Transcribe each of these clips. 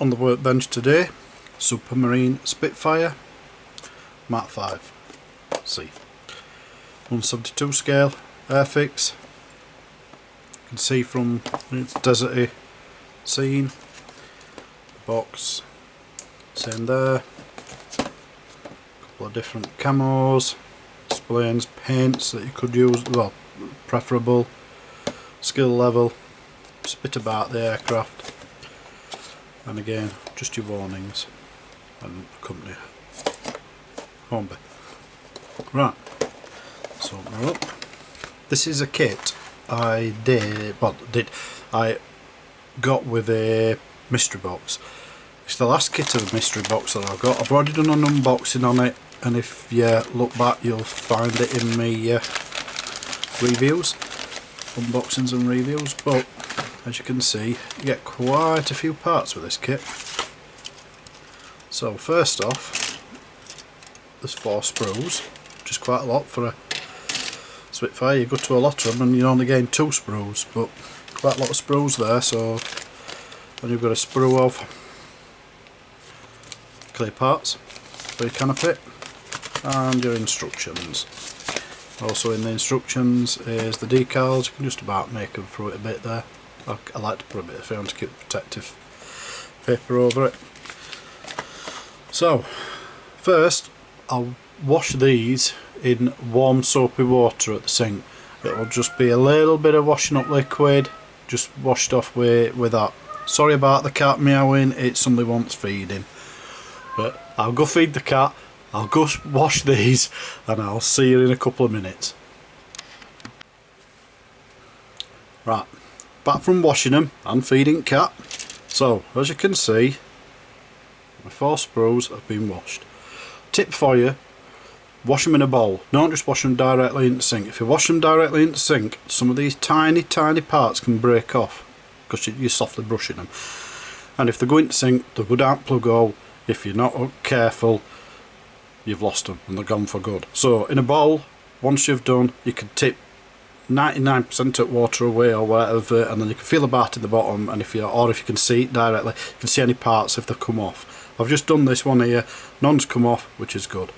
on the workbench today, Supermarine Spitfire Mark 5 C, 172 scale, airfix. You can see from its deserty scene, box, same there, couple of different camos, displays, paints that you could use, well, preferable, skill level, just a bit about the aircraft, and again just your warnings and company home bay. Right, so open her up. This is a kit I got with a mystery box. It's the last kit of a mystery box that I've got. I've already done an unboxing on it, and if you look back you'll find it in my reviews, unboxings and reviews. But as you can see, you get quite a few parts with this kit. So first off, there's 4 sprues, which is quite a lot for a Spitfire. You go to a lot of them and you only gain 2 sprues, but quite a lot of sprues there. So then you've got a sprue of clear parts for your canopy and your instructions. Also in the instructions is the decals. You can just about make them through it a bit there. I like to put a bit of film to keep protective paper over it. So first I'll wash these in warm soapy water at the sink. It'll just be a little bit of washing up liquid, just washed off with that. Sorry about the cat meowing, it suddenly wants feeding. But I'll go feed the cat, I'll go wash these, and I'll see you in a couple of minutes. Right, back from washing them and feeding cat. So as you can see, my 4 sprues have been washed. Tip for you: wash them in a bowl. Don't just wash them directly in the sink. If you wash them directly in the sink, some of these tiny parts can break off because you're softly brushing them. And if they go in the sink, they go down plug hole. If you're not careful, you've lost them and they're gone for good. So in a bowl, once you've done, you can tip 99% of water away or whatever, and then you can feel the batt in the bottom, and if you can see it directly, you can see any parts if they've come off. I've just done this one here, none's come off, which is good.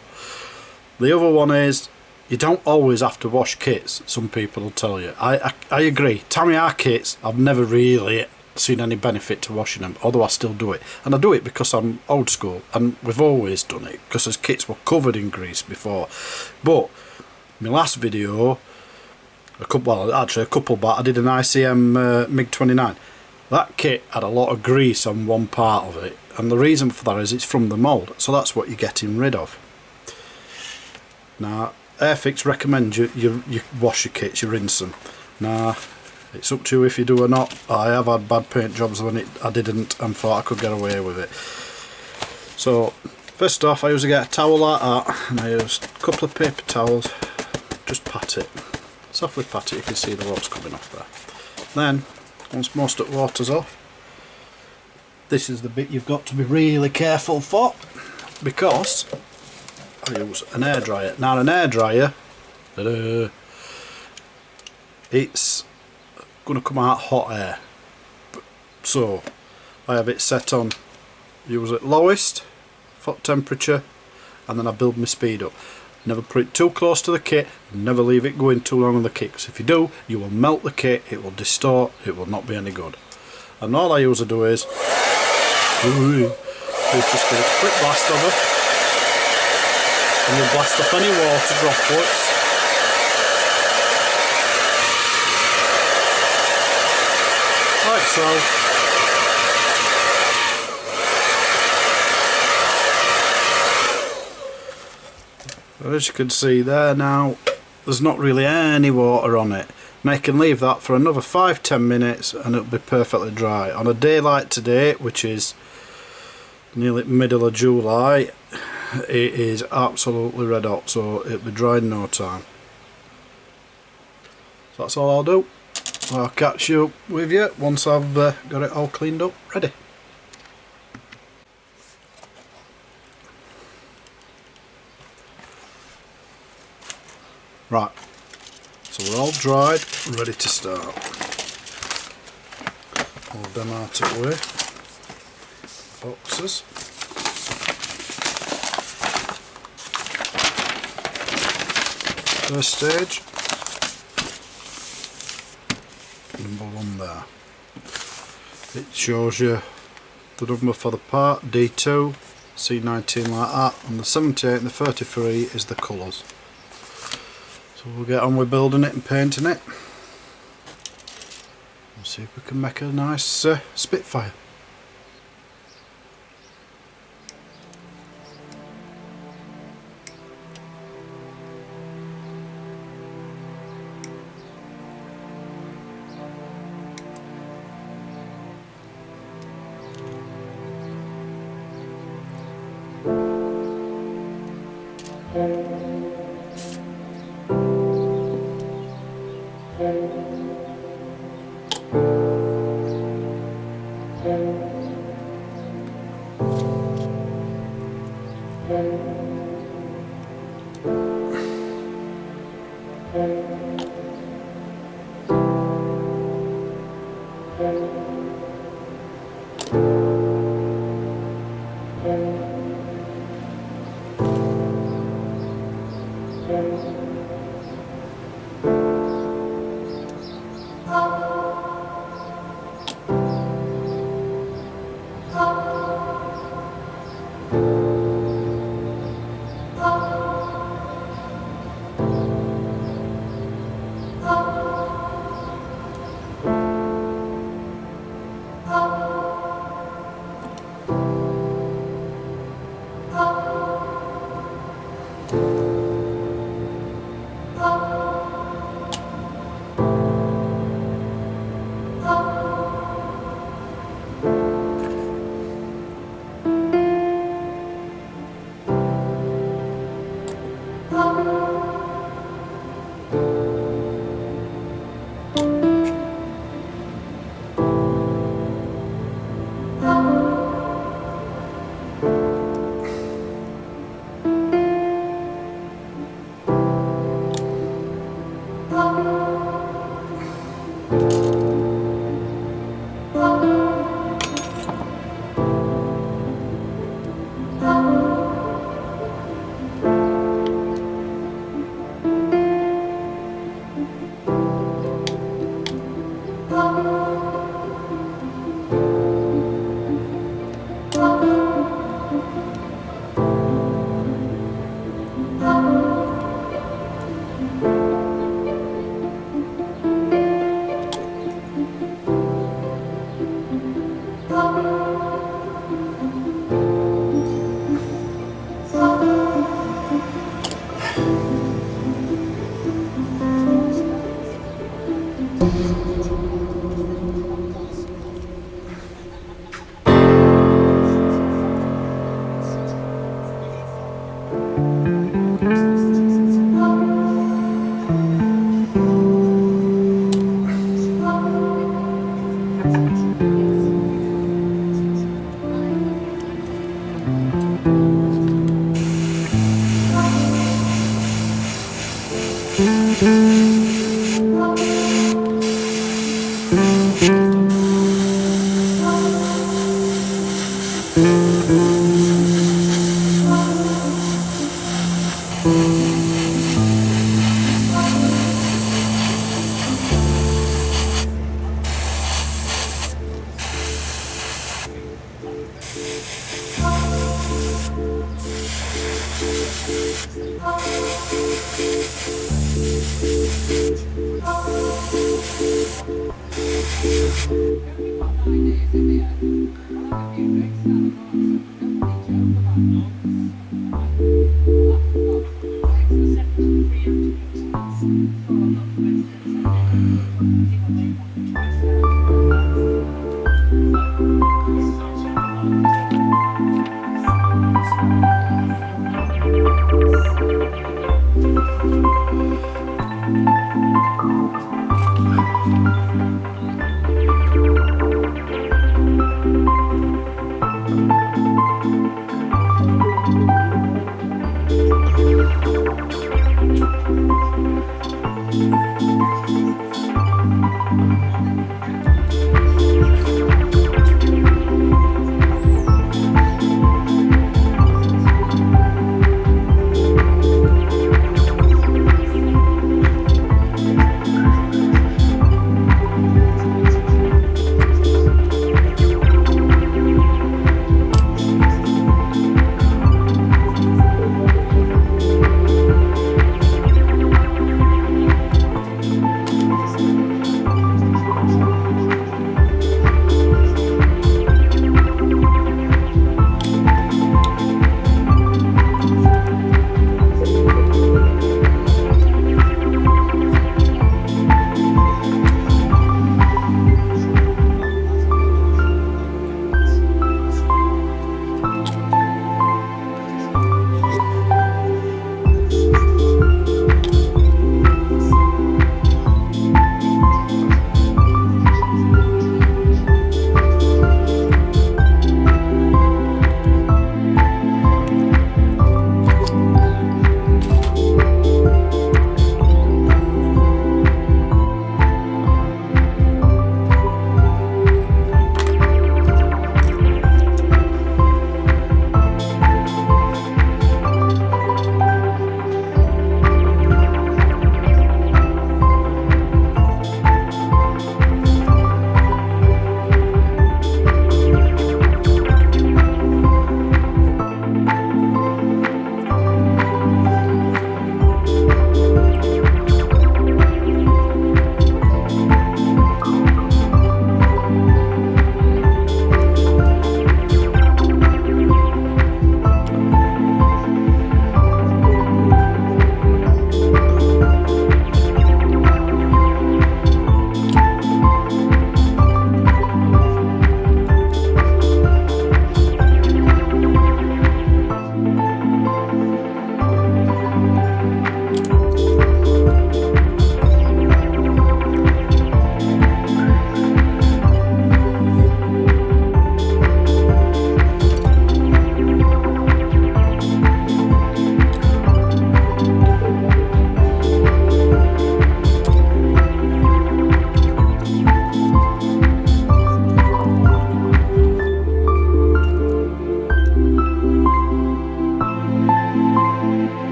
The other one is, you don't always have to wash kits, some people will tell you. I agree. Tamiya kits, I've never really seen any benefit to washing them, although I still do it. And I do it because I'm old school, and we've always done it, because his kits were covered in grease before. But my last video, a couple back, I did an ICM MiG-29. That kit had a lot of grease on one part of it, and the reason for that is it's from the mould, so that's what you're getting rid of. Now, Airfix recommends you wash your kits, you rinse them. Now, it's up to you if you do or not. I have had bad paint jobs when I didn't and thought I could get away with it. So, first off, I usually get a towel like that, and I use a couple of paper towels, just pat it. Softly pat it, you can see the water's coming off there. Then, once most of the water's off, this is the bit you've got to be really careful for, because I use an airdryer. Now an airdryer, it's going to come out hot air, so I have it set on, use it lowest foot temperature, and then I build my speed up. Never put it too close to the kit, never leave it going too long on the kit, because if you do, you will melt the kit, it will distort, it will not be any good. And all I usually do is just get a quick blast of it, and you'll blast off any water droplets. Like so. As you can see there now, there's not really any water on it. Now you can leave that for another 5-10 minutes and it'll be perfectly dry. On a day like today, which is nearly middle of July, it is absolutely red hot, so it'll be dry in no time. So that's all I'll do. I'll catch you with you once I've got it all cleaned up, ready. Right, so we're all dried, ready to start. Move them out of the way. focuses. First stage, number 1 there. It shows you the number for the part, D2, C19 like that, and the 78 and the 33 is the colours. So we'll get on with building it and painting it. We'll see if we can make a nice Spitfire.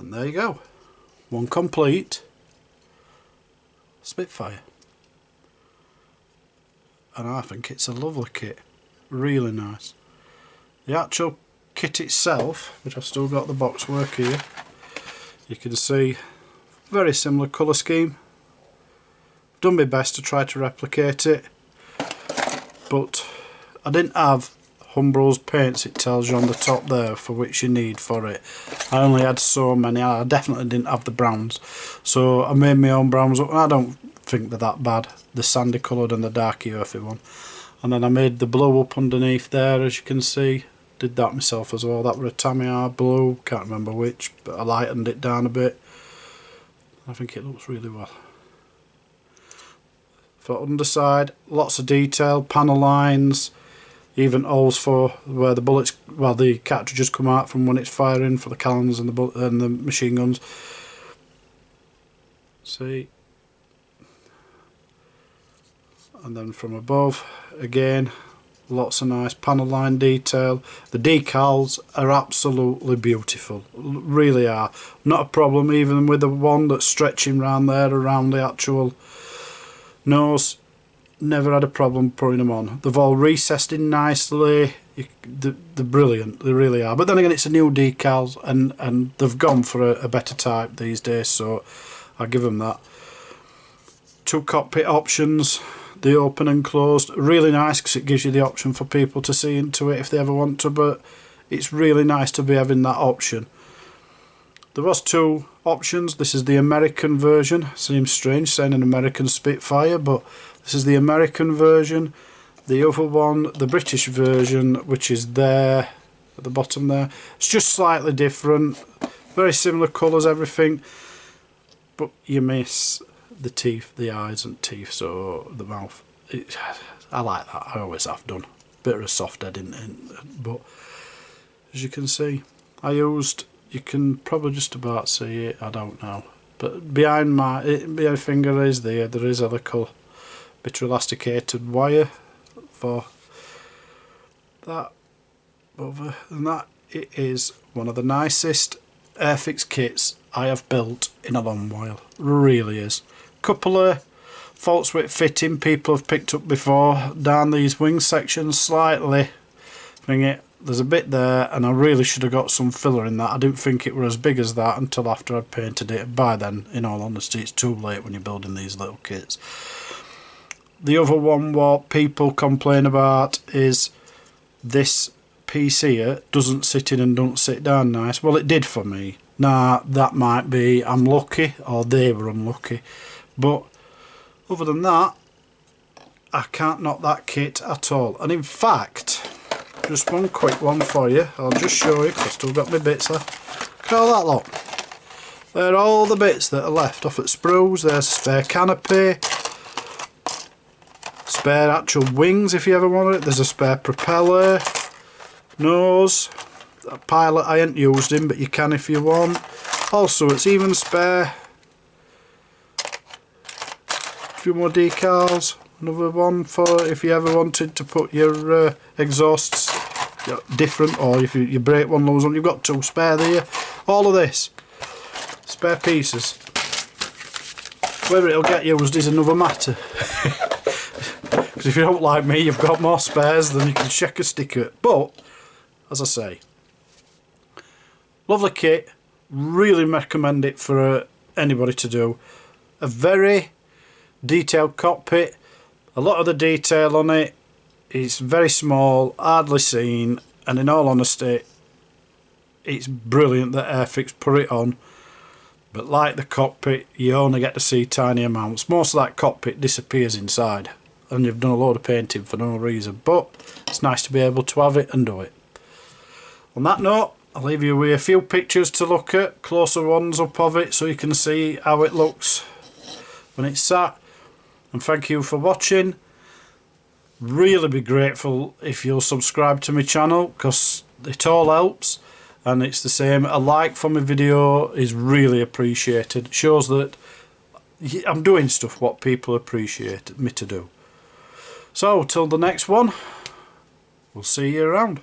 And there you go, one complete Spitfire. And I think it's a lovely kit, really nice. The actual kit itself, which I've still got the box work here, you can see very similar colour scheme. I've done my best to try to replicate it, but I didn't have Humbrol's paints, it tells you on the top there, for which you need for it. I only had so many. I definitely didn't have the browns, so I made my own browns up, and I don't think they're that bad, the sandy coloured and the darky earthy one. And then I made the blue up underneath there, as you can see. Did that myself as well. That were a Tamiya blue, can't remember which, but I lightened it down a bit. I think it looks really well. For underside, lots of detail, panel lines, even holes for where the bullets, well, the cartridges come out from when it's firing for the cannons and the machine guns. See, and then from above again, lots of nice panel line detail. The decals are absolutely beautiful, really are. Not a problem even with the one that's stretching around there around the actual nose. Never had a problem putting them on. They've all recessed in nicely. They're brilliant, they really are. But then again, it's a new decals, and they've gone for a better type these days, so I'll give them that. Two cockpit options, the open and closed. Really nice because it gives you the option for people to see into it if they ever want to, but it's really nice to be having that option. There was two options. This is the American version. Seems strange saying an American Spitfire, but this is the American version. The other one, the British version, which is there at the bottom there. It's just slightly different. Very similar colours, everything, but you miss the teeth, the eyes and teeth, so the mouth. I like that. I always have done. Bit of a soft head in, but as you can see, I used. You can probably just about see it. I don't know, but behind my finger is there is a little bit of elasticated wire for that. Other than that, it is one of the nicest airfix kits I have built in a long while. Really is. Couple of faults with fitting people have picked up before. Down these wing sections slightly. There's a bit there, and I really should have got some filler in that. I didn't think it were as big as that until after I'd painted it. By then, in all honesty, it's too late when you're building these little kits. The other one what people complain about is this piece here doesn't sit in and don't sit down nice. Well, it did for me. Now, that might be I'm lucky, or they were unlucky. But other than that, I can't knock that kit at all. And in fact, just one quick one for you. I'll just show you because I've still got my bits left. Look at all that lot. They're all the bits that are left off at sprues. There's a spare canopy, spare actual wings if you ever want it. There's a spare propeller, nose. That pilot, I ain't used him, but you can if you want. Also, it's even spare a few more decals. Another one for if you ever wanted to put your exhausts different, or if you break one, lose one. You've got two spare there. All of this, spare pieces. Whether it'll get used is another matter. Because if you don't like me, you've got more spares than you can shake a stick at. But, as I say, lovely kit. Really recommend it for anybody to do. A very detailed cockpit. A lot of the detail on it is very small, hardly seen, and in all honesty, it's brilliant that Airfix put it on. But like the cockpit, you only get to see tiny amounts. Most of that cockpit disappears inside, and you've done a load of painting for no reason. But it's nice to be able to have it and do it. On that note, I'll leave you with a few pictures to look at, closer ones up of it, so you can see how it looks when it's sat. And thank you for watching. Really be grateful if you'll subscribe to my channel, because it all helps. And it's the same, a like for my video is really appreciated. It shows that I'm doing stuff what people appreciate me to do. So till the next one, we'll see you around.